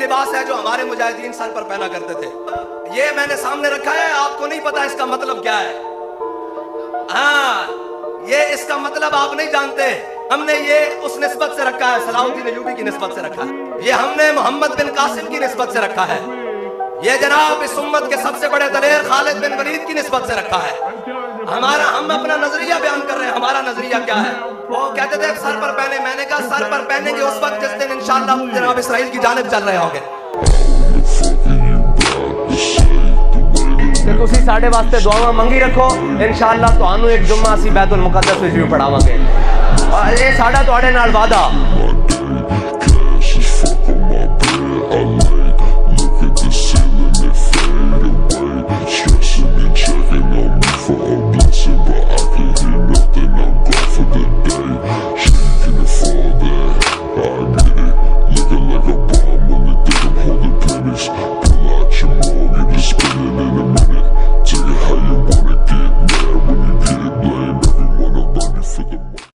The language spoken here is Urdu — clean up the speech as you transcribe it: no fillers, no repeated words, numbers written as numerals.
لباس ہے جو ہمارے مجاہدین سر پر پہنا کرتے تھے. یہ میں نے سامنے رکھا ہے, آپ کو نہیں پتا اس کا مطلب کیا ہے. ہاں, یہ اس کا مطلب آپ نہیں جانتے. ہم نے یہ اس نسبت سے رکھا ہے, صلاح الدین ایوبی کی نسبت سے رکھا ہے. یہ ہم نے محمد بن قاسم کی نسبت سے رکھا ہے. یہ جناب اس امت کے سب سے بڑے دلیر خالد بن ولید کی نسبت سے رکھا ہے. ہم اپنا نظریہ بیان کر رہے ہیں. ہمارا نظریہ کیا ہے؟ وہ کہتے تھے سر پر پہنے. میں نے کہا سر پر پہنیں گے اس وقت جس دن انشاءاللہ جناب اسرائیل کی جانب چل رہے ہوں گے. تسی ساڈے واسطے دعاواں منگی رکھو, انشاءاللہ تانوں ایک جمعہ اسی بیت المقدس وچ بھی پڑھاواں گے. یہ ساڈا تواڈے نال وعدہ.